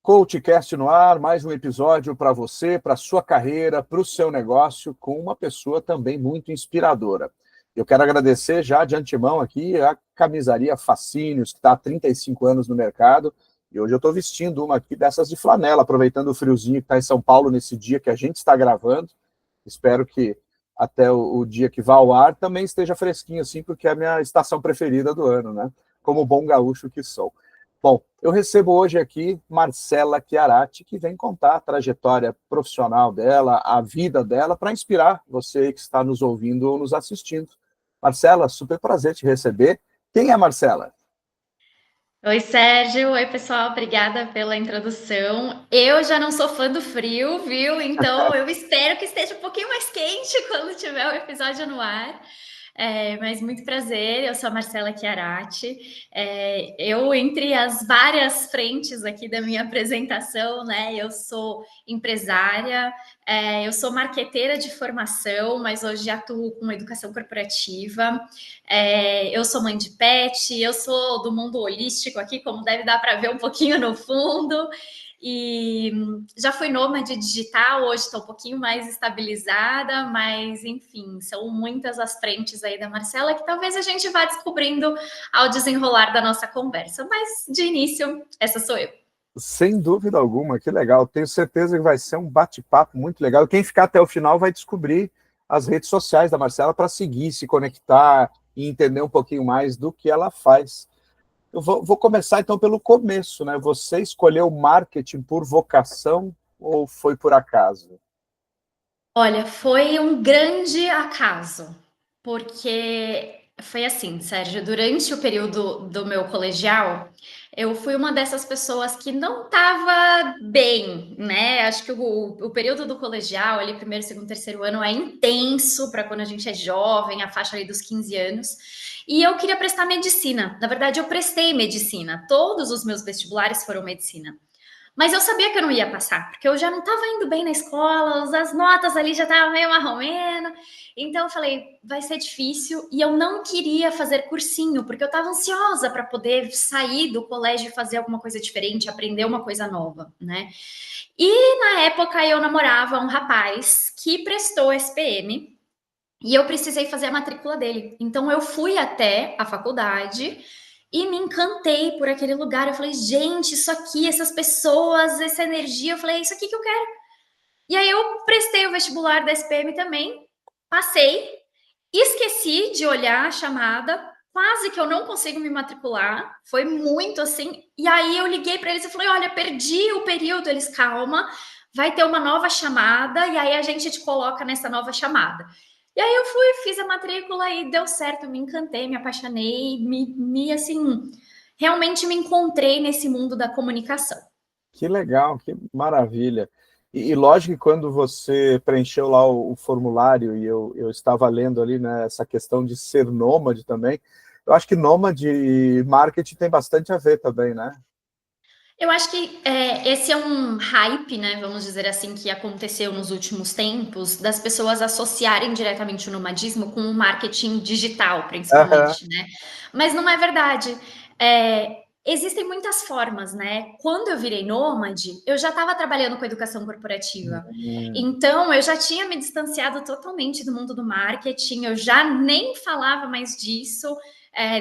CoachCast no ar, mais um episódio para você, para a sua carreira, para o seu negócio, com uma pessoa também muito inspiradora. Eu quero agradecer já de antemão aqui a Camisaria Fascínios, que está há 35 anos no mercado, e hoje eu estou vestindo uma aqui dessas de flanela, aproveitando o friozinho que está em São Paulo nesse dia que a gente está gravando. Espero que até o dia que vá ao ar também esteja fresquinho assim, porque é a minha estação preferida do ano, né? Como bom gaúcho que sou. Bom, eu recebo hoje aqui Marcela Chiarati, que vem contar a trajetória profissional dela, a vida dela, para inspirar você que está nos ouvindo ou nos assistindo. Marcela, super prazer te receber. Quem é Marcela? Oi, Sérgio. Oi, pessoal. Obrigada pela introdução. Eu já não sou fã do frio, viu? Então eu espero que esteja um pouquinho mais quente quando tiver o episódio no ar. Mas muito prazer, eu sou a Marcela Chiarati. Eu, entre as várias frentes aqui da minha apresentação, né? Eu sou empresária, eu sou marqueteira de formação, mas hoje atuo com educação corporativa. Eu sou mãe de pet, eu sou do mundo holístico aqui, como deve dar para ver um pouquinho no fundo. E já fui nômade digital, hoje estou um pouquinho mais estabilizada, mas enfim, são muitas as frentes aí da Marcela que talvez a gente vá descobrindo ao desenrolar da nossa conversa. Mas de início, essa sou eu. Sem dúvida alguma, que legal. Tenho certeza que vai ser um bate-papo muito legal. Quem ficar até o final vai descobrir as redes sociais da Marcela para seguir, se conectar e entender um pouquinho mais do que ela faz. Eu vou começar então pelo começo, né? Você escolheu marketing por vocação ou foi por acaso? Olha, foi um grande acaso, porque foi assim, Sérgio, durante o período do meu colegial, eu fui uma dessas pessoas que não estava bem, né? Acho que o período do colegial, ali, primeiro, segundo, terceiro ano, é intenso para quando a gente é jovem, a faixa ali dos 15 anos. E eu queria prestar medicina. Na verdade, eu prestei medicina. Todos os meus vestibulares foram medicina. Mas eu sabia que eu não ia passar, porque eu já não estava indo bem na escola, as notas ali já estavam meio marromeno. Então eu falei, vai ser difícil. E eu não queria fazer cursinho, porque eu estava ansiosa para poder sair do colégio e fazer alguma coisa diferente, aprender uma coisa nova, né? E na época eu namorava um rapaz que prestou SPM e eu precisei fazer a matrícula dele. Então eu fui até a faculdade e me encantei por aquele lugar. Eu falei, gente, isso aqui, essas pessoas, essa energia. Eu falei, é isso aqui que eu quero. E aí eu prestei o vestibular da SPM também, passei, esqueci de olhar a chamada, quase que eu não consigo me matricular. Foi muito assim. E aí eu liguei para eles e falei, olha, perdi o período. Eles, calma, vai ter uma nova chamada e aí a gente te coloca nessa nova chamada. E aí eu fui, fiz a matrícula e deu certo, me encantei, me apaixonei, assim, realmente me encontrei nesse mundo da comunicação. Que legal, que maravilha. E lógico que quando você preencheu lá o formulário e eu estava lendo ali, né, essa questão de ser nômade também, eu acho que nômade e marketing tem bastante a ver também, né? Eu acho que esse é um hype, né? Vamos dizer assim, que aconteceu nos últimos tempos, das pessoas associarem diretamente o nomadismo com o marketing digital, Aham. principalmente, né? Mas não é verdade. Existem muitas formas, né? Quando eu virei nômade, eu já estava trabalhando com educação corporativa. Então, eu já tinha me distanciado totalmente do mundo do marketing, eu já nem falava mais disso.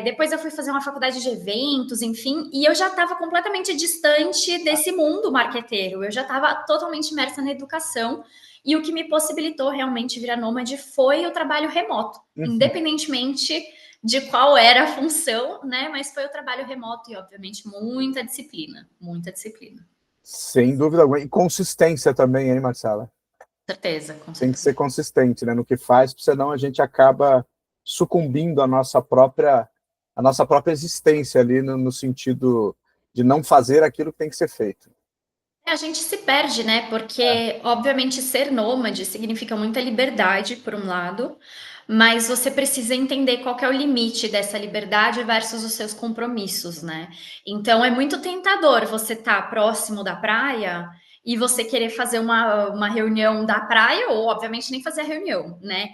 Depois eu fui fazer uma faculdade de eventos, enfim, e eu já estava completamente distante desse mundo marqueteiro. Eu já estava totalmente imersa na educação. E o que me possibilitou realmente virar nômade foi o trabalho remoto, Uhum. independentemente de qual era a função, né? Mas foi o trabalho remoto e, obviamente, muita disciplina, muita disciplina. Sem dúvida alguma. E consistência também, hein, Marcela? Certeza, com Tem que ser certeza. consistente, né, no que faz, porque senão a gente acaba sucumbindo à nossa própria existência ali no sentido de não fazer aquilo que tem que ser feito. A gente se perde, né? Porque, obviamente, ser nômade significa muita liberdade, por um lado, mas você precisa entender qual que é o limite dessa liberdade versus os seus compromissos, né? Então, é muito tentador você estar próximo da praia e você querer fazer uma reunião da praia, ou, obviamente, nem fazer a reunião, né?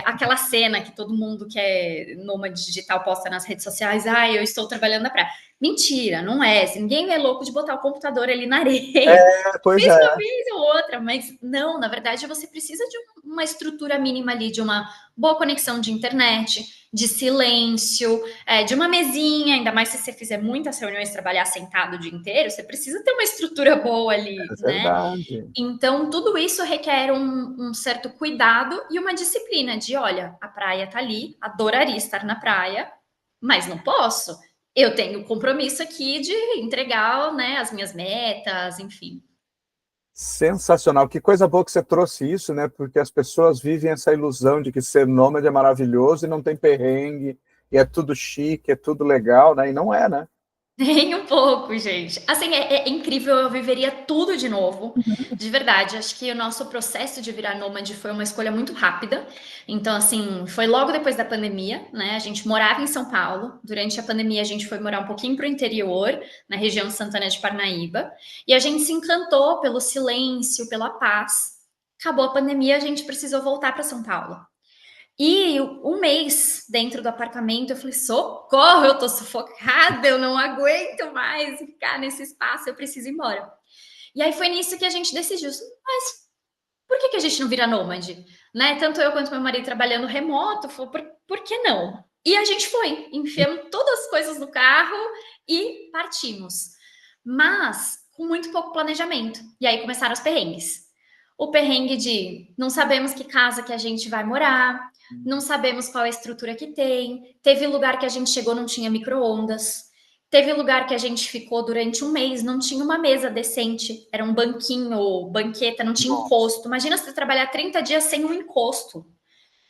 Aquela cena que todo mundo que é nômade digital posta nas redes sociais, eu estou trabalhando na praia. Mentira, não é. Ninguém é louco de botar o computador ali na areia. Pois Fez é. uma vez ou outra, mas não, na verdade você precisa de uma estrutura mínima ali, de uma boa conexão de internet, de silêncio, de uma mesinha, ainda mais se você fizer muitas reuniões, trabalhar sentado o dia inteiro, você precisa ter uma estrutura boa ali, É né? verdade. Então, tudo isso requer um certo cuidado e uma disciplina de, olha, a praia tá ali, adoraria estar na praia, mas não posso. Eu tenho compromisso aqui de entregar, né, as minhas metas, enfim. Sensacional. Que coisa boa que você trouxe isso, né? Porque as pessoas vivem essa ilusão de que ser nômade é maravilhoso e não tem perrengue, e é tudo chique, é tudo legal, né? E não é, né? Nem um pouco, gente. Assim, é incrível, eu viveria tudo de novo, de verdade. Acho que o nosso processo de virar nômade foi uma escolha muito rápida. Então, assim, foi logo depois da pandemia, né? A gente morava em São Paulo. Durante a pandemia, a gente foi morar um pouquinho para o interior, na região de Santana de Parnaíba. E a gente se encantou pelo silêncio, pela paz. Acabou a pandemia, a gente precisou voltar para São Paulo. E um mês dentro do apartamento, eu falei: socorro, eu tô sufocada, eu não aguento mais ficar nesse espaço, eu preciso ir embora. E aí foi nisso que a gente decidiu, mas por que a gente não vira nômade? Né? Tanto eu quanto meu marido trabalhando remoto, por que não? E a gente foi, enfiamos todas as coisas no carro e partimos. Mas com muito pouco planejamento. E aí começaram os perrengues. O perrengue de não sabemos que casa que a gente vai morar, não sabemos qual é a estrutura que tem. Teve lugar que a gente chegou, não tinha micro-ondas. Teve lugar que a gente ficou durante um mês, não tinha uma mesa decente, era um banquinho, banqueta, não tinha encosto. Imagina você trabalhar 30 dias sem um encosto.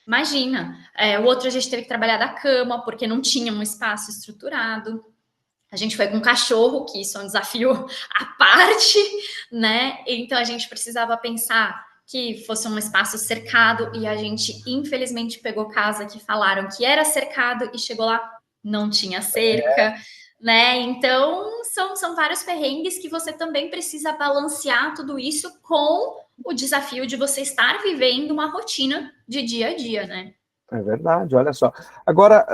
Imagina. O outro a gente teve que trabalhar da cama, porque não tinha um espaço estruturado. A gente foi com um cachorro, que isso é um desafio à parte, né? Então a gente precisava pensar que fosse um espaço cercado e a gente infelizmente pegou casa que falaram que era cercado e chegou lá, não tinha cerca, né? Então são vários perrengues que você também precisa balancear tudo isso com o desafio de você estar vivendo uma rotina de dia a dia, né? É verdade, olha só. Agora,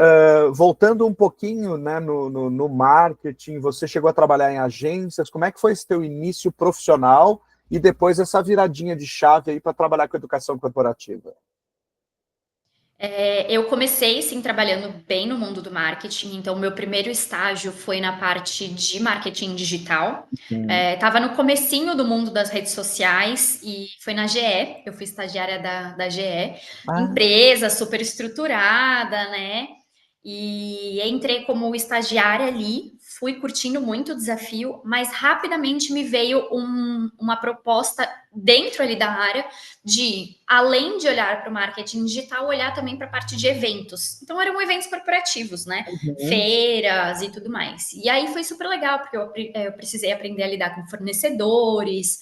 voltando um pouquinho, né, no marketing, você chegou a trabalhar em agências, como é que foi esse teu início profissional e depois essa viradinha de chave aí para trabalhar com educação corporativa? Eu comecei, sim, trabalhando bem no mundo do marketing, então meu primeiro estágio foi na parte de marketing digital. Estava no comecinho do mundo das redes sociais e foi na GE, eu fui estagiária da GE, Ah, empresa super estruturada, né? E entrei como estagiária ali, fui curtindo muito o desafio, mas rapidamente me veio uma proposta dentro ali da área de, além de olhar para o marketing digital, olhar também para a parte de eventos. Então, eram eventos corporativos, né? uhum. Feiras e tudo mais. E aí foi super legal, porque eu precisei aprender a lidar com fornecedores,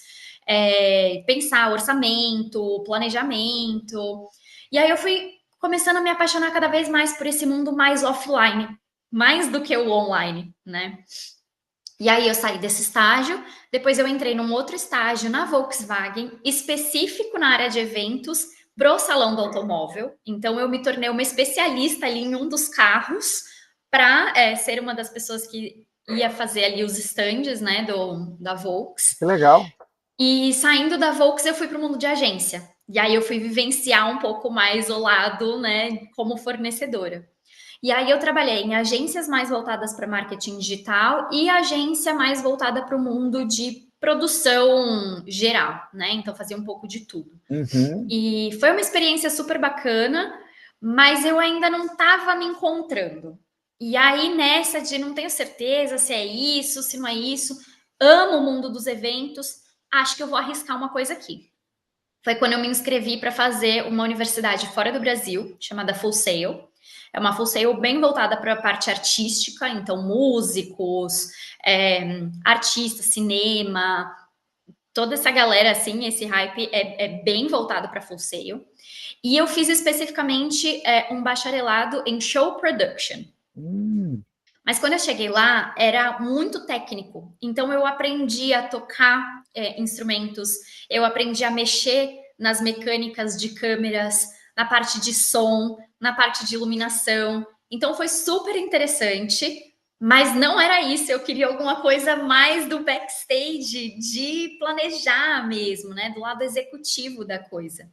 pensar orçamento, planejamento. E aí eu fui começando a me apaixonar cada vez mais por esse mundo mais offline, mais do que o online, né? E aí eu saí desse estágio, depois eu entrei num outro estágio na Volkswagen, específico na área de eventos, pro salão do automóvel. Então eu me tornei uma especialista ali em um dos carros para ser uma das pessoas que ia fazer ali os stands, né, da Volks. Que legal. E saindo da Volks eu fui para o mundo de agência. E aí eu fui vivenciar um pouco mais o lado, né, como fornecedora. E aí eu trabalhei em agências mais voltadas para marketing digital e agência mais voltada para o mundo de produção geral, né? Então fazia um pouco de tudo. Uhum. E foi uma experiência super bacana, mas eu ainda não estava me encontrando. E aí nessa de não tenho certeza se é isso, se não é isso, amo o mundo dos eventos, acho que eu vou arriscar uma coisa aqui. Foi quando eu me inscrevi para fazer uma universidade fora do Brasil, chamada Full Sail. É uma Full Sail bem voltada para a parte artística, então músicos, artistas, cinema, toda essa galera, assim, esse hype é bem voltado para Full Sail. E eu fiz especificamente um bacharelado em show production. Hum. Mas quando eu cheguei lá, era muito técnico. Então eu aprendi a tocar instrumentos, eu aprendi a mexer nas mecânicas de câmeras, na parte de som, na parte de iluminação. Então foi super interessante, Mas não era isso, eu queria alguma coisa mais do backstage, de planejar mesmo, né? Do lado executivo da coisa.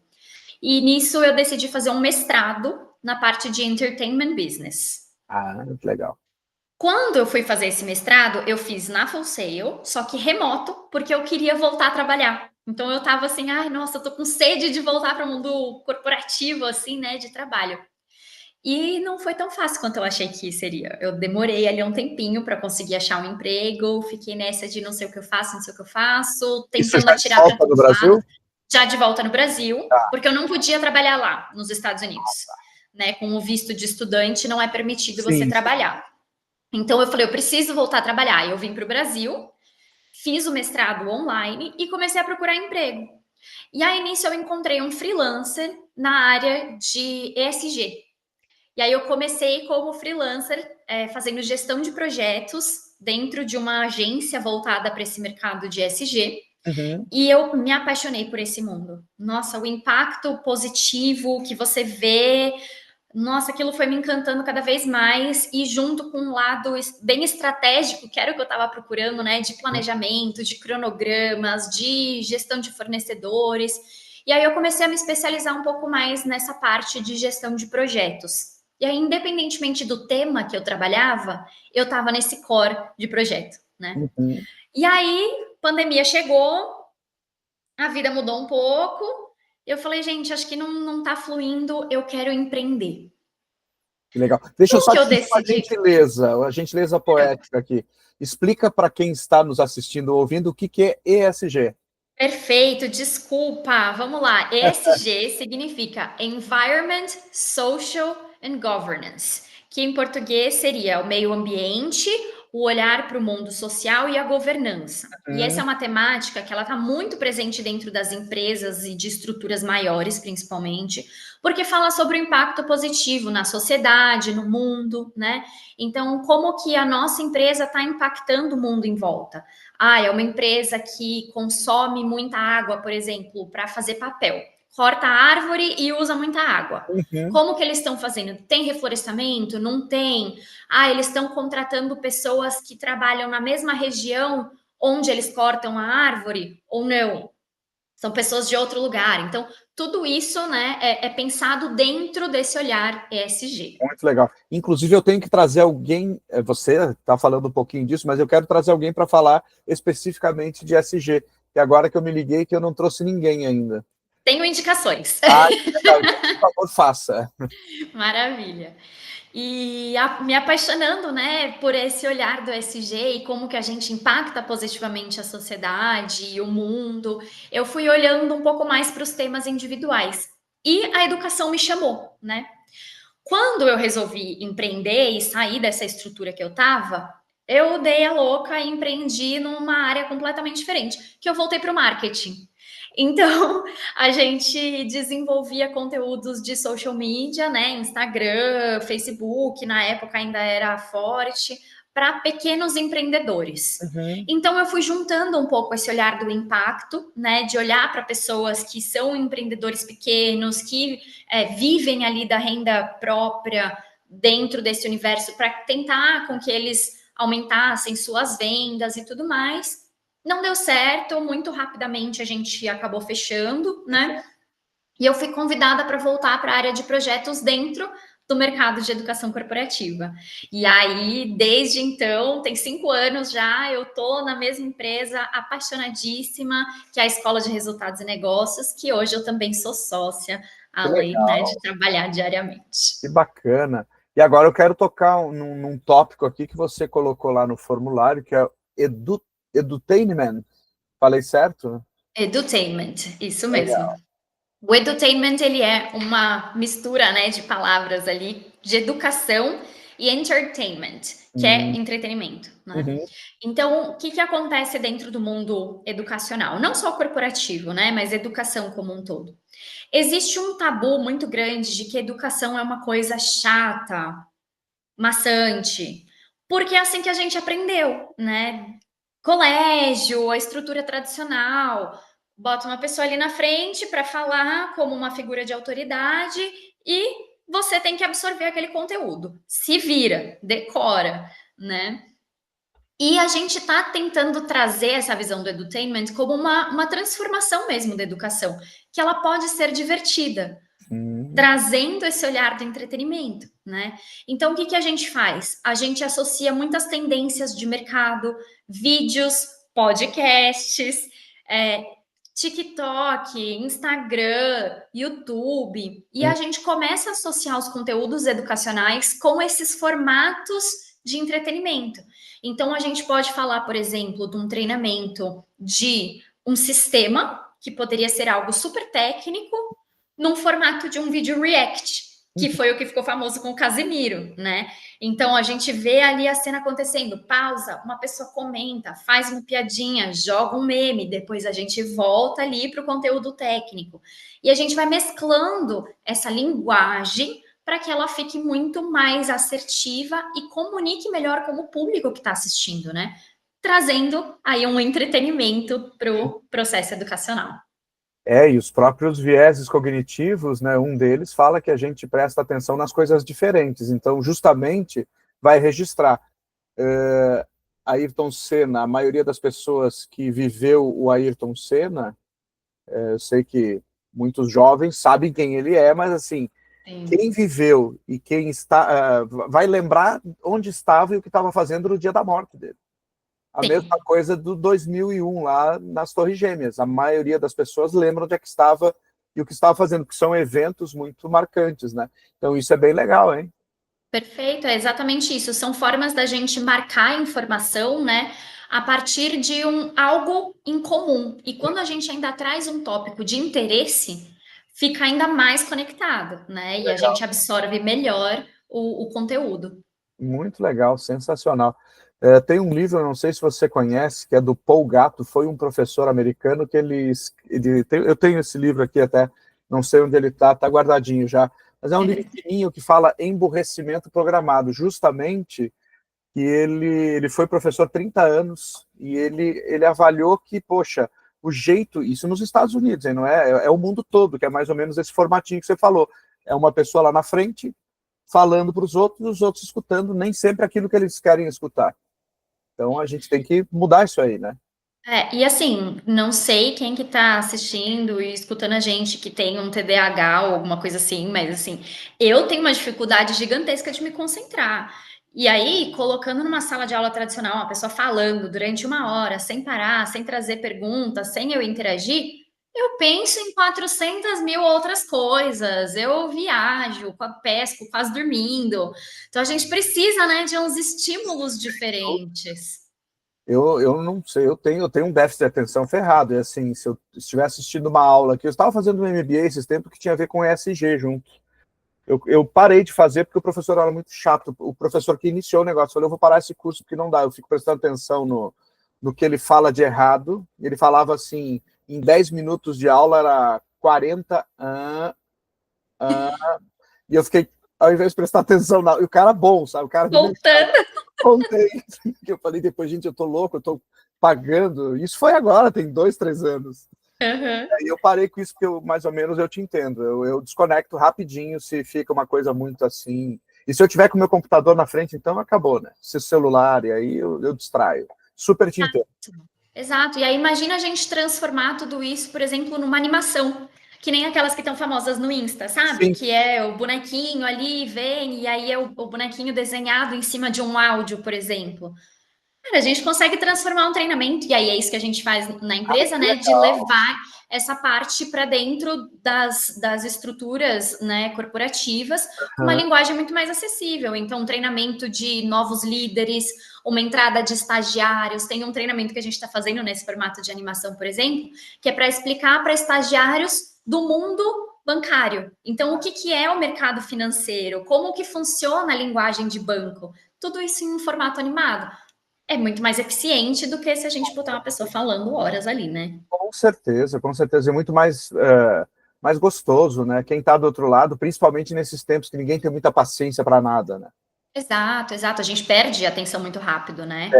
E nisso eu decidi fazer um mestrado na parte de entertainment business. Ah, legal. Quando eu fui fazer esse mestrado, eu fiz na Full Sail, só que remoto, porque eu queria voltar a trabalhar. Então eu tava assim, ai, nossa, eu tô com sede de voltar para o mundo corporativo, assim, né, de trabalho. E não foi tão fácil quanto eu achei que seria. Eu demorei ali um tempinho para conseguir achar um emprego, fiquei nessa de não sei o que eu faço, não sei o que eu faço, Isso tentando já de atirar para volta no todos os lados, Brasil? já de volta no Brasil, Tá. porque eu não podia trabalhar lá, nos Estados Unidos. Né? Com o visto de estudante, não é permitido você Sim, sim. trabalhar. Então eu falei, eu preciso voltar a trabalhar. Eu vim para o Brasil, fiz o mestrado online e comecei a procurar emprego. E aí nisso eu encontrei um freelancer na área de ESG. E aí eu comecei como freelancer, fazendo gestão de projetos dentro de uma agência voltada para esse mercado de ESG. Uhum. E eu me apaixonei por esse mundo. Nossa, o impacto positivo que você vê, nossa, aquilo foi me encantando cada vez mais, e junto com um lado bem estratégico, que era o que eu estava procurando, né? De planejamento, de cronogramas, de gestão de fornecedores. E aí eu comecei a me especializar um pouco mais nessa parte de gestão de projetos. E aí, independentemente do tema que eu trabalhava, eu estava nesse core de projeto, né? Uhum. E aí, pandemia chegou, a vida mudou um pouco. Eu falei, gente, acho que não tá fluindo, eu quero empreender. Que legal. Deixa eu O só que te eu pedir decidi? uma gentileza poética aqui. Explica para quem está nos assistindo ou ouvindo o que que é ESG. Perfeito, desculpa. Vamos lá. ESG significa Environment, Social and Governance, que em português seria o meio ambiente, o olhar para o mundo social e a governança. E essa é Uhum. uma temática que ela está muito presente dentro das empresas e de estruturas maiores, principalmente, porque fala sobre o impacto positivo na sociedade, no mundo, né? Então, como que a nossa empresa está impactando o mundo em volta? Ah, é uma empresa que consome muita água, por exemplo, para fazer papel. Corta a árvore e usa muita água. Uhum. Como que eles estão fazendo? Tem reflorestamento? Não tem? Ah, eles estão contratando pessoas que trabalham na mesma região onde eles cortam a árvore ou não? São pessoas de outro lugar. Então, tudo isso, né, é pensado dentro desse olhar ESG. Muito legal. Inclusive, eu tenho que trazer alguém, você está falando um pouquinho disso, mas eu quero trazer alguém para falar especificamente de ESG, que agora que eu me liguei que eu não trouxe ninguém ainda. Tenho indicações. Ah, que legal. Então, por favor, faça. Maravilha. E me apaixonando, né, por esse olhar do ESG e como que a gente impacta positivamente a sociedade e o mundo, eu fui olhando um pouco mais para os temas individuais. E a educação me chamou, né? Quando eu resolvi empreender e sair dessa estrutura que eu estava, eu dei a louca e empreendi numa área completamente diferente, que eu voltei para o marketing. Então, a gente desenvolvia conteúdos de social media, né? Instagram, Facebook, na época ainda era forte, para pequenos empreendedores. Uhum. Então, eu fui juntando um pouco esse olhar do impacto, né? De olhar para pessoas que são empreendedores pequenos, que vivem ali da renda própria dentro desse universo, para tentar com que eles aumentassem suas vendas e tudo mais. Não deu certo, muito rapidamente a gente acabou fechando, né? E eu fui convidada para voltar para a área de projetos dentro do mercado de educação corporativa. E aí, desde então, tem 5 anos já, eu tô na mesma empresa, apaixonadíssima, que é a Escola de Resultados e Negócios, que hoje eu também sou sócia, Que além, né, de legal, trabalhar diariamente. que bacana. E agora eu quero tocar num tópico aqui que você colocou lá no formulário, que é edutainment. Falei certo? Edutainment, isso mesmo. Legal. O edutainment, ele é uma mistura, né, de palavras ali, de educação e entertainment, que é Hum. entretenimento, né? Uhum. Então, o que que acontece dentro do mundo educacional? Não só corporativo, né, mas educação como um todo. Existe um tabu muito grande de que educação é uma coisa chata, maçante, porque é assim que a gente aprendeu, né? Colégio, a estrutura tradicional, bota uma pessoa ali na frente para falar como uma figura de autoridade e você tem que absorver aquele conteúdo. Se vira, decora, né? E a gente está tentando trazer essa visão do edutainment como uma transformação mesmo da educação, que ela pode ser divertida, trazendo esse olhar do entretenimento, né? Então, o que a gente faz? A gente associa muitas tendências de mercado, vídeos, podcasts, TikTok, Instagram, YouTube, e a gente começa a associar os conteúdos educacionais com esses formatos de entretenimento. Então, a gente pode falar, por exemplo, de um treinamento de um sistema, que poderia ser algo super técnico, num formato de um vídeo react, que foi o que ficou famoso com o Casimiro, né? Então, a gente vê ali a cena acontecendo, pausa, uma pessoa comenta, faz uma piadinha, joga um meme, depois a gente volta ali para o conteúdo técnico. E a gente vai mesclando essa linguagem para que ela fique muito mais assertiva e comunique melhor com o público que está assistindo, né? Trazendo aí um entretenimento para o processo educacional. E os próprios vieses cognitivos, né, um deles fala que a gente presta atenção nas coisas diferentes, então justamente vai registrar. Ayrton Senna, a maioria das pessoas que viveu o Ayrton Senna, eu sei que muitos jovens sabem quem ele é, mas assim, sim, quem viveu e quem está, vai lembrar onde estava e o que estava fazendo no dia da morte dele. A sim, mesma coisa do 2001, lá nas Torres Gêmeas. A maioria das pessoas lembram onde é que estava e o que estava fazendo, porque são eventos muito marcantes, né? Então, isso é bem legal, hein? Perfeito, é exatamente isso. São formas da gente marcar a informação, né? A partir de algo em comum. E quando a gente ainda traz um tópico de interesse, fica ainda mais conectado, né? E legal, a gente absorve melhor o conteúdo. Muito legal, sensacional. Tem um livro, não sei se você conhece, que é do Paul Gatto, foi um professor americano que eu tenho esse livro aqui até, não sei onde ele está guardadinho já, mas é um livro pequenininho que fala emburrecimento programado, justamente que ele foi professor há 30 anos e ele avaliou que, poxa, o jeito, isso nos Estados Unidos, hein, não é o mundo todo, que é mais ou menos esse formatinho que você falou, é uma pessoa lá na frente falando para os outros escutando nem sempre aquilo que eles querem escutar. Então, a gente tem que mudar isso aí, né? E assim, não sei quem que tá assistindo e escutando a gente que tem um TDAH ou alguma coisa assim, mas assim, eu tenho uma dificuldade gigantesca de me concentrar. E aí, colocando numa sala de aula tradicional, uma pessoa falando durante 1 hora, sem parar, sem trazer perguntas, sem eu interagir, eu penso em 400.000 outras coisas, eu viajo, pesco, quase dormindo. Então, a gente precisa, né, de uns estímulos diferentes. Eu não sei, eu tenho um déficit de atenção ferrado, e assim, se eu estiver assistindo uma aula aqui, eu estava fazendo um MBA esses tempos que tinha a ver com ESG junto. Eu parei de fazer porque o professor era muito chato, o professor que iniciou o negócio, falou, eu vou parar esse curso porque não dá, eu fico prestando atenção no que ele fala de errado, ele falava assim, em 10 minutos de aula era 40, e eu fiquei, ao invés de prestar atenção, e o cara bom, sabe, o cara... Voltando. Contei, que eu falei depois, gente, eu tô louco, eu tô pagando, isso foi agora, tem 2, 3 anos. Aí eu parei com isso, porque mais ou menos eu te entendo, eu desconecto rapidinho se fica uma coisa muito assim, e se eu tiver com o meu computador na frente, então acabou, né, se o celular, e aí eu distraio, super te entendo. Exato, e aí imagina a gente transformar tudo isso, por exemplo, numa animação, que nem aquelas que estão famosas no Insta, sabe? Sim. Que é o bonequinho ali, vem, e aí é o bonequinho desenhado em cima de um áudio, por exemplo. Cara, a gente consegue transformar um treinamento, e aí é isso que a gente faz na empresa, né? De levar essa parte para dentro das estruturas, né, corporativas, com uma linguagem muito mais acessível. Então, um treinamento de novos líderes, uma entrada de estagiários. Tem um treinamento que a gente está fazendo nesse formato de animação, por exemplo, que é para explicar para estagiários do mundo bancário. Então, o que é o mercado financeiro? Como que funciona a linguagem de banco? Tudo isso em um formato animado. É muito mais eficiente do que se a gente botar uma pessoa falando horas ali, né? Com certeza, é muito mais gostoso, né? Quem está do outro lado, principalmente nesses tempos que ninguém tem muita paciência para nada, né? Exato, exato. A gente perde a atenção muito rápido, né?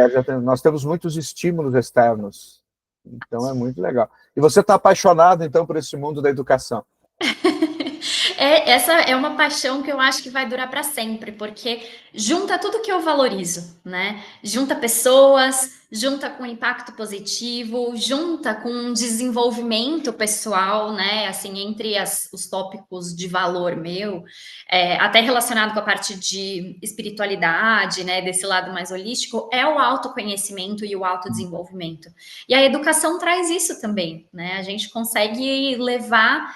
Nós temos muitos estímulos externos, então é muito legal. E você está apaixonado, então, por esse mundo da educação? Essa é uma paixão que eu acho que vai durar para sempre, porque junta tudo que eu valorizo, né? Junta pessoas, junta com impacto positivo, junta com desenvolvimento pessoal, né? Assim, entre os tópicos de valor meu, até relacionado com a parte de espiritualidade, né? Desse lado mais holístico, é o autoconhecimento e o autodesenvolvimento. E a educação traz isso também, né? A gente consegue levar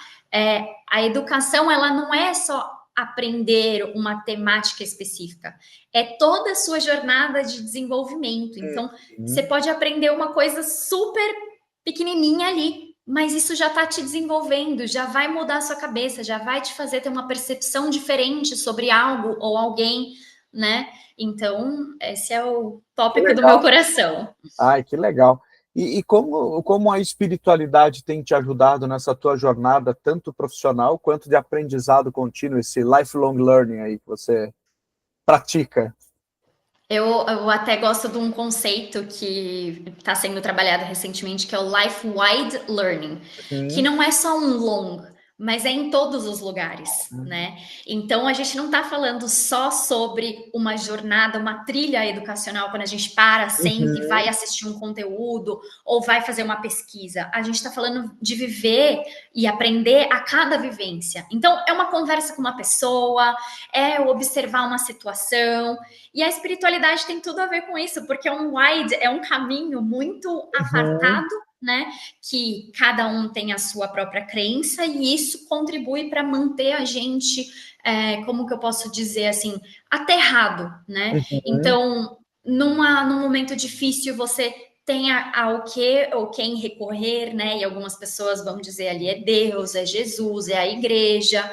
a educação, ela não é só aprender uma temática específica, é toda a sua jornada de desenvolvimento. Então, você pode aprender uma coisa super pequenininha ali, mas isso já está te desenvolvendo, já vai mudar a sua cabeça, já vai te fazer ter uma percepção diferente sobre algo ou alguém, né? Então, esse é o tópico do meu coração. Ai, que legal. E como a espiritualidade tem te ajudado nessa tua jornada, tanto profissional quanto de aprendizado contínuo, esse lifelong learning aí que você pratica? Eu até gosto de um conceito que está sendo trabalhado recentemente, que é o Life Wide Learning, que não é só um long, mas é em todos os lugares, né? Então, a gente não está falando só sobre uma jornada, uma trilha educacional, quando a gente para, senta e vai assistir um conteúdo ou vai fazer uma pesquisa. A gente está falando de viver e aprender a cada vivência. Então, é uma conversa com uma pessoa, é observar uma situação, e a espiritualidade tem tudo a ver com isso, porque é um wide, é um caminho muito apartado, né? Que cada um tem a sua própria crença, e isso contribui para manter a gente, como que eu posso dizer assim, aterrado, né? Então, num momento difícil, você tem ao que ou quem recorrer, né? E algumas pessoas vão dizer ali é Deus, é Jesus, é a igreja.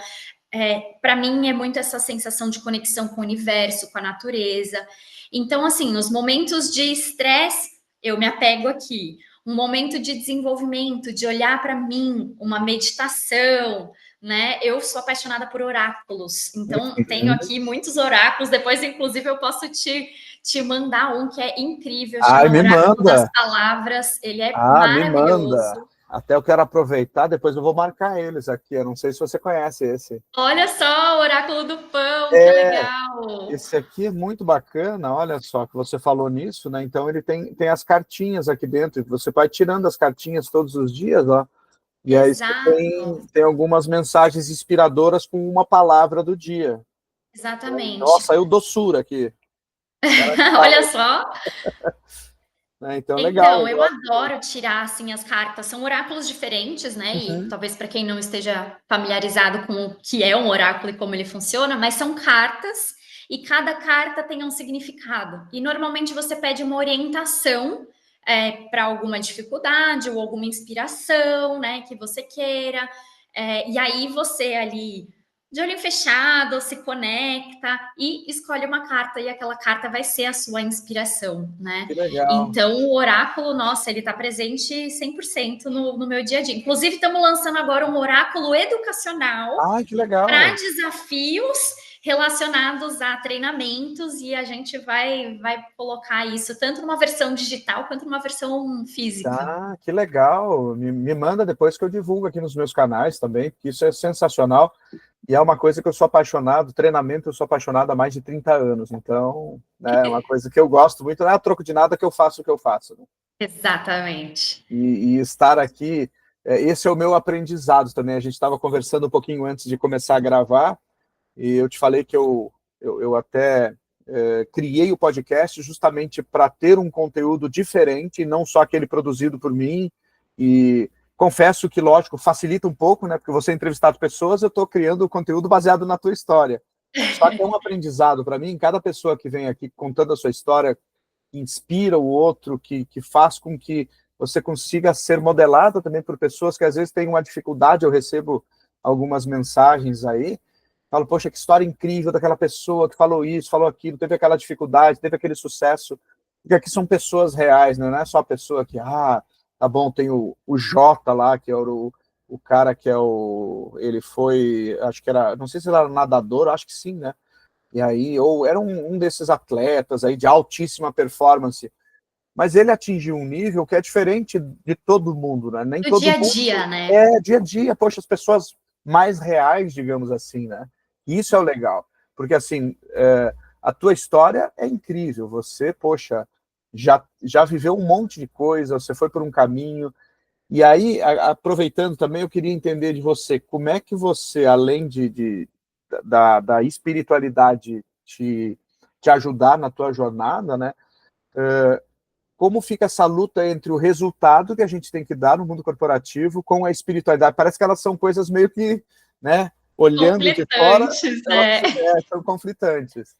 Para mim é muito essa sensação de conexão com o universo, com a natureza. Então, assim, nos momentos de estresse, eu me apego aqui. Um momento de desenvolvimento, de olhar para mim, uma meditação, né? Eu sou apaixonada por oráculos, então tenho aqui muitos oráculos. Depois, inclusive, eu posso te mandar um que é incrível, chama Me Oráculo das manda. Palavras. Ele é Me manda. maravilhoso. Até eu quero aproveitar, depois eu vou marcar eles aqui. Eu não sei se você conhece esse. Olha só, o Oráculo do Pão, que legal! Esse aqui é muito bacana, olha só, que você falou nisso, né? Então ele tem as cartinhas aqui dentro, e você vai tirando as cartinhas todos os dias, ó. E aí você tem algumas mensagens inspiradoras com uma palavra do dia. Exatamente. Nossa, saiu doçura aqui. Olha só. Então, legal. Então, eu adoro tirar assim as cartas. São oráculos diferentes, né? E talvez para quem não esteja familiarizado com o que é um oráculo e como ele funciona, mas são cartas e cada carta tem um significado. E normalmente você pede uma orientação para alguma dificuldade ou alguma inspiração, né? Que você queira. E aí você ali de olho fechado, se conecta e escolhe uma carta, e aquela carta vai ser a sua inspiração, né? Que legal. Então, o oráculo, nossa, ele está presente 100% no meu dia a dia. Inclusive, estamos lançando agora um oráculo educacional que legal. Para desafios relacionados a treinamentos, e a gente vai colocar isso tanto numa versão digital quanto numa versão física. Que legal. Me manda depois que eu divulgo aqui nos meus canais também, porque isso é sensacional. E é uma coisa que eu sou apaixonado, treinamento eu sou apaixonado há mais de 30 anos, então é uma coisa que eu gosto muito, não é a troco de nada que eu faço o que eu faço. Né? Exatamente. E estar aqui, esse é o meu aprendizado também, a gente estava conversando um pouquinho antes de começar a gravar, e eu te falei que eu até criei o podcast justamente para ter um conteúdo diferente, não só aquele produzido por mim, e confesso que, lógico, facilita um pouco, né? Porque você entrevistar pessoas, eu estou criando conteúdo baseado na tua história. Só que é um aprendizado para mim, cada pessoa que vem aqui contando a sua história, que inspira o outro, que faz com que você consiga ser modelada também por pessoas que às vezes têm uma dificuldade. Eu recebo algumas mensagens aí, falo, poxa, que história incrível daquela pessoa que falou isso, falou aquilo, teve aquela dificuldade, teve aquele sucesso. Porque aqui são pessoas reais, né? Não é só a pessoa que, tá bom, tem o Jota lá, que é o cara que ele foi, acho que era, não sei se ele era nadador, acho que sim, né? E aí, ou era um desses atletas aí de altíssima performance, mas ele atingiu um nível que é diferente de todo mundo, né? Nem Do todo dia a mundo. dia, né? Dia a dia, poxa, as pessoas mais reais, digamos assim, né? E isso é o legal, porque assim, a tua história é incrível, você, poxa, já viveu um monte de coisa, você foi por um caminho, e aí, aproveitando também, eu queria entender de você, como é que você, além da espiritualidade te ajudar na tua jornada, né? Como fica essa luta entre o resultado que a gente tem que dar no mundo corporativo com a espiritualidade? Parece que elas são coisas meio que, né, olhando de fora, Conflitantes, elas né? são conflitantes.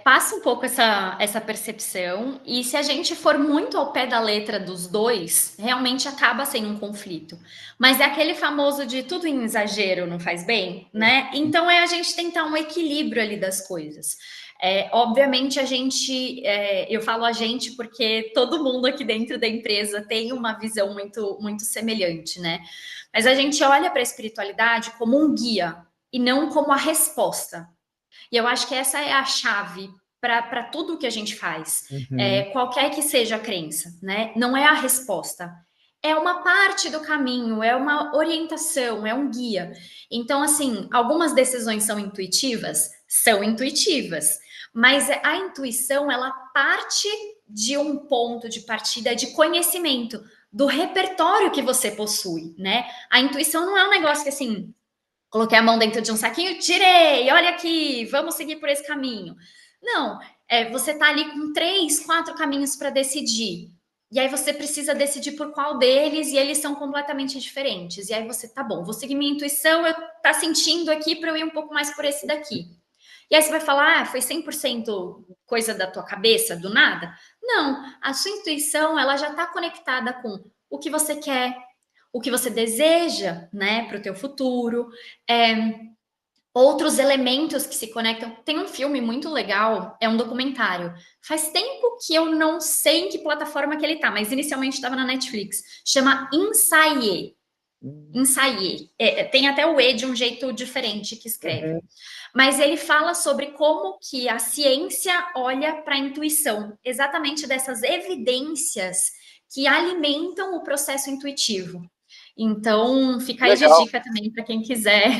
Passa um pouco essa percepção, e se a gente for muito ao pé da letra dos dois, realmente acaba sendo um conflito. Mas é aquele famoso de tudo em exagero não faz bem, né? Então é a gente tentar um equilíbrio ali das coisas. Obviamente eu falo a gente porque todo mundo aqui dentro da empresa tem uma visão muito, muito semelhante, né? Mas a gente olha para a espiritualidade como um guia e não como a resposta. E eu acho que essa é a chave para tudo que a gente faz, Uhum. qualquer que seja a crença, né? Não é a resposta, é uma parte do caminho, é uma orientação, é um guia. Então, assim, algumas decisões são intuitivas, mas a intuição, ela parte de um ponto de partida de conhecimento, do repertório que você possui, né? A intuição não é um negócio que, assim, coloquei a mão dentro de um saquinho, tirei, olha aqui, vamos seguir por esse caminho. Não, você tá ali com 3, 4 caminhos para decidir. E aí você precisa decidir por qual deles, e eles são completamente diferentes. E aí você, tá bom, vou seguir minha intuição, eu tá sentindo aqui para eu ir um pouco mais por esse daqui. E aí você vai falar, foi 100% coisa da tua cabeça, do nada? Não, a sua intuição, ela já está conectada com o que você quer, o que você deseja, né, para o teu futuro, outros elementos que se conectam. Tem um filme muito legal, é um documentário. Faz tempo que eu não sei em que plataforma que ele tá, mas inicialmente estava na Netflix. Chama Insaie. Insaie. Tem até o E de um jeito diferente que escreve. Uhum. Mas ele fala sobre como que a ciência olha para a intuição, exatamente dessas evidências que alimentam o processo intuitivo. Então, fica aí de Legal. dica também para quem quiser.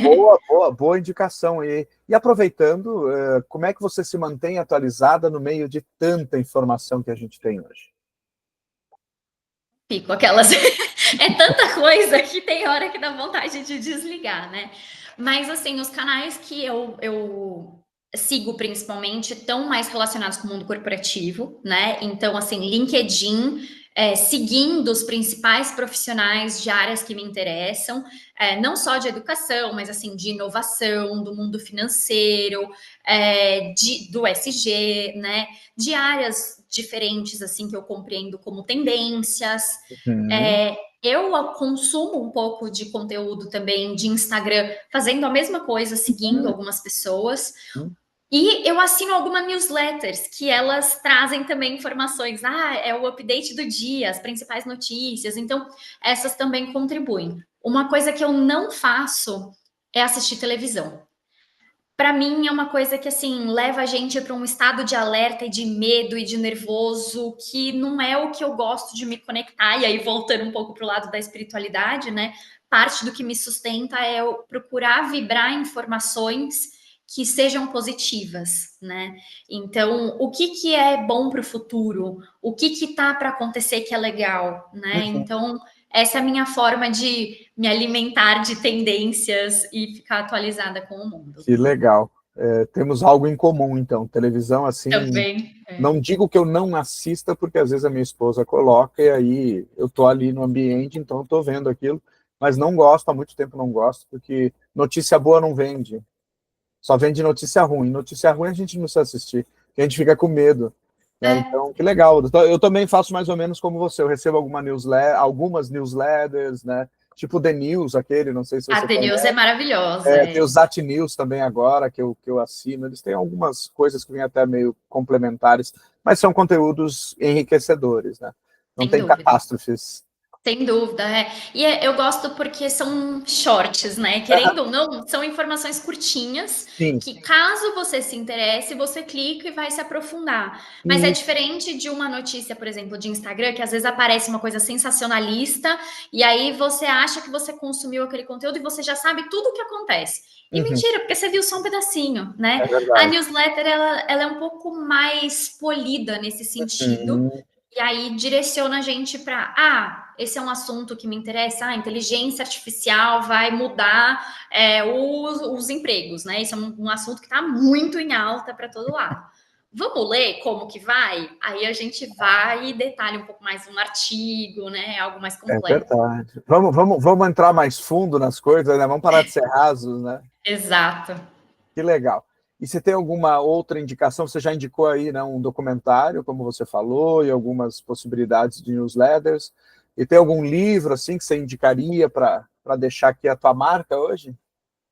Boa indicação. E aproveitando, como é que você se mantém atualizada no meio de tanta informação que a gente tem hoje? Fico aquelas. É tanta coisa que tem hora que dá vontade de desligar, né? Mas, assim, os canais que eu sigo principalmente estão mais relacionados com o mundo corporativo, né? Então, assim, LinkedIn, seguindo os principais profissionais de áreas que me interessam, não só de educação, mas, assim, de inovação, do mundo financeiro, do SG, né? De áreas diferentes, assim, que eu compreendo como tendências. Uhum. Eu consumo um pouco de conteúdo também de Instagram, fazendo a mesma coisa, seguindo algumas pessoas. Uhum. E eu assino algumas newsletters que elas trazem também informações. É o update do dia, as principais notícias. Então, essas também contribuem. Uma coisa que eu não faço é assistir televisão. Para mim é uma coisa que assim leva a gente para um estado de alerta e de medo e de nervoso que não é o que eu gosto de me conectar. E aí voltando um pouco para o lado da espiritualidade, né? Parte do que me sustenta é eu procurar vibrar informações que sejam positivas, né? Então, o que é bom para o futuro? O que tá para acontecer que é legal, né? Então, essa é a minha forma de me alimentar de tendências e ficar atualizada com o mundo. Que legal. Temos algo em comum, então. Televisão, assim, Também. não digo que eu não assista, porque às vezes a minha esposa coloca e aí eu tô ali no ambiente, então eu tô vendo aquilo, mas não gosto, há muito tempo não gosto, porque notícia boa não vende. Só vende notícia ruim. Notícia ruim a gente não precisa assistir, porque a gente fica com medo. Né? Então, que legal. Eu também faço mais ou menos como você. Eu recebo algumas newsletters, né? Tipo The News, aquele, não sei se A você The News conhece. é maravilhosa. Tem os Zat News também agora, que eu assino. Eles têm algumas coisas que vêm até meio complementares, mas são conteúdos enriquecedores, né? Não Sem tem dúvida. catástrofes. Sem dúvida, é. E eu gosto porque são shorts, né? Querendo ou não, são informações curtinhas Sim. que, caso você se interesse, você clica e vai se aprofundar. Mas é E, diferente de uma notícia, por exemplo, de Instagram, que às vezes aparece uma coisa sensacionalista e aí você acha que você consumiu aquele conteúdo e você já sabe tudo o que acontece. E uhum, mentira, porque você viu só um pedacinho, é né? A verdade. newsletter, ela é um pouco mais polida nesse sentido. Uhum, E aí direciona a gente para, esse é um assunto que me interessa, inteligência artificial vai mudar os empregos, né? Esse é um assunto que está muito em alta para todo lado. Vamos ler como que vai? Aí a gente vai e detalha um pouco mais um artigo, né? Algo mais é completo. verdade. Vamos entrar mais fundo nas coisas, né? Vamos parar de ser rasos, né? Exato. Que legal. E você tem alguma outra indicação? Você já indicou aí, né, um documentário, como você falou, e algumas possibilidades de newsletters. E tem algum livro assim que você indicaria para deixar aqui a tua marca hoje?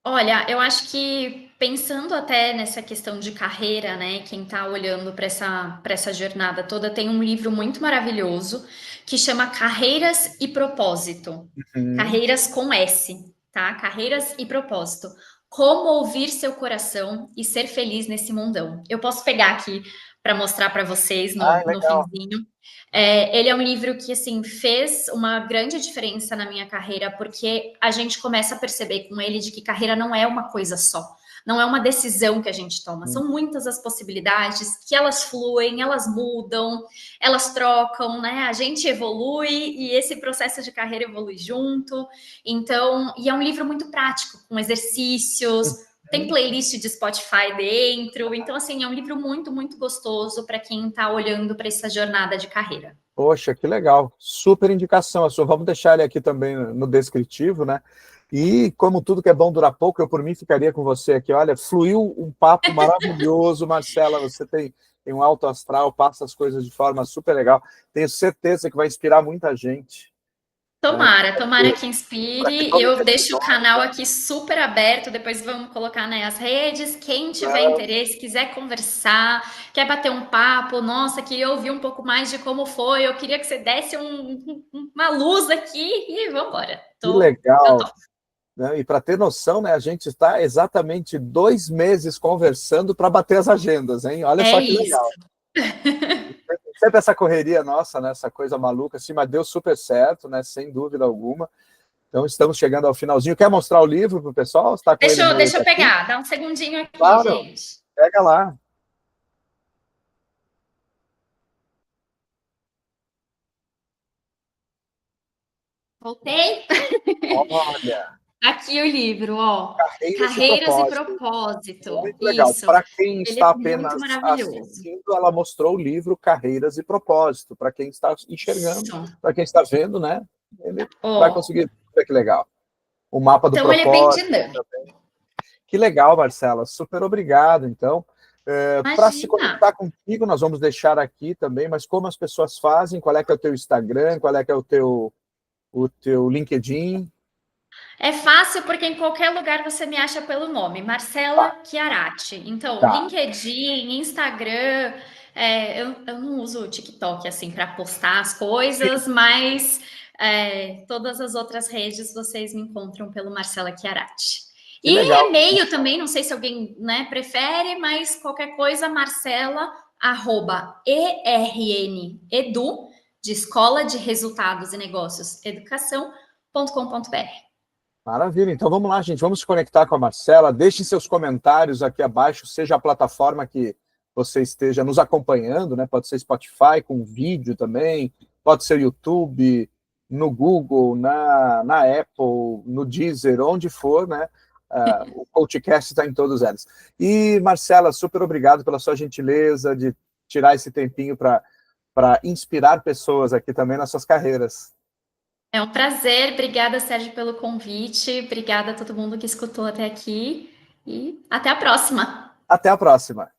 Olha, eu acho que pensando até nessa questão de carreira, né? Quem está olhando para essa jornada toda, tem um livro muito maravilhoso que chama Carreiras e Propósito. Uhum. Carreiras com S, tá? Carreiras e Propósito. Como ouvir seu coração e ser feliz nesse mundão. Eu posso pegar aqui para mostrar para vocês Ah, no legal. finzinho. Ele é um livro que, assim, fez uma grande diferença na minha carreira, porque a gente começa a perceber com ele de que carreira não é uma coisa só, não é uma decisão que a gente toma, são muitas as possibilidades, que elas fluem, elas mudam, elas trocam, né? A gente evolui e esse processo de carreira evolui junto. Então, e é um livro muito prático, com exercícios, tem playlist de Spotify dentro, então assim, é um livro muito, muito gostoso para quem está olhando para essa jornada de carreira. Poxa, que legal. Super indicação a sua. Vamos deixar ele aqui também no descritivo, né? E como tudo que é bom dura pouco, eu por mim ficaria com você aqui. Olha, fluiu um papo maravilhoso, Marcela. Você tem um alto astral, passa as coisas de forma super legal. Tenho certeza que vai inspirar muita gente, né? Tomara que Para que inspire. tome Eu deixo o decisões, canal né? aqui super aberto. Depois vamos colocar, né, as redes. Quem tiver interesse, quiser conversar, quer bater um papo, nossa, queria ouvir um pouco mais de como foi. Eu queria que você desse uma luz aqui e vamos embora. Que Eu legal. tô. Né? E para ter noção, né, a gente está exatamente 2 meses conversando para bater as agendas, hein? Olha É só que isso. legal. Sempre essa correria nossa, né, essa coisa maluca, assim, mas deu super certo, né, sem dúvida alguma. Então, estamos chegando ao finalzinho. Quer mostrar o livro para o pessoal? Está com ele no Deixa eu aqui? pegar, dá um segundinho aqui, Claro, gente. pega lá. Voltei? Olha, Aqui o livro, ó. Carreiras e Carreiras e Propósitos. Propósito. Muito legal. Isso. Para quem Ele é está muito apenas maravilhoso. assistindo, ela mostrou o livro Carreiras e Propósito. Para quem está enxergando, Isso. para quem está vendo, né, ele vai Ó. conseguir ver que legal. O mapa do Então ele é bem propósito. dinâmico. Que legal, Marcela. Super obrigado. Então, para se Imagina. conectar contigo, nós vamos deixar aqui também, mas como as pessoas fazem, qual é que é o teu Instagram, qual é que é o teu LinkedIn? É fácil porque em qualquer lugar você me acha pelo nome, Tá, Marcela Chiarati. Então, tá. LinkedIn, Instagram, eu não uso o TikTok assim para postar as coisas, mas todas as outras redes vocês me encontram pelo Marcela Chiarati. Que E legal. e-mail também, não sei se alguém, né, prefere, mas qualquer coisa, marcela@ernedu, de Escola de Resultados e Negócios Educação.com.br. Maravilha. Então vamos lá, gente. Vamos se conectar com a Marcela. Deixe seus comentários aqui abaixo, seja a plataforma que você esteja nos acompanhando, né? Pode ser Spotify com vídeo também, pode ser YouTube, no Google, na Apple, no Deezer, onde for, né? O podcast está em todos eles. E, Marcela, super obrigado pela sua gentileza de tirar esse tempinho para inspirar pessoas aqui também nas suas carreiras. É um prazer. Obrigada, Sérgio, pelo convite. Obrigada a todo mundo que escutou até aqui. E até a próxima. Até a próxima.